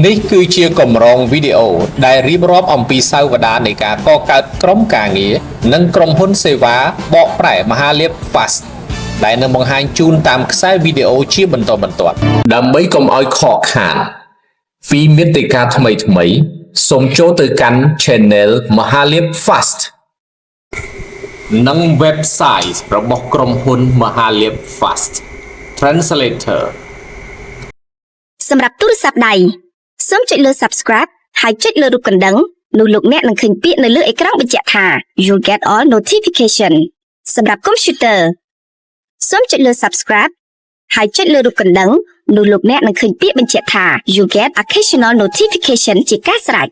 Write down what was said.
នេះគឺជាកម្រងវីដេអូដែលរៀបរាប់អំពីសាវតានៃការកកើតក្រុមការងារនិងក្រុមហ៊ុនសេវាបកប្រែមហាលាភ Fast ដែលនឹងបង្ហាញជូនតាមខ្សែវីដេអូជាបន្តបន្ទាប់ដើម្បីកុំឲ្យខកខានពីមាតិកាថ្មីៗសូមចូលទៅកាន់ Channel មហាលាភ Fast និង Website របស់ក្រុមហ៊ុនមហាលាភ Fast Translator សម្រាប់ទូរស័ព្ទដៃសូមចុចលើ Subscribe ហើយចុចលើរូបកណ្ដឹងនោះលោកអ្នកនឹងឃើញពាក្យនៅលើអេក្រង់បញ្ជាក់ថា You'll get all notification សម្រាប់ Computer សូមចុចលើ Subscribe ហើយចុចលើរូបកណ្ដឹងនោះលោកអ្នកនឹងឃើញពាក្យបញ្ជាក់ថា You'll get occasional notification ជាការស្រេច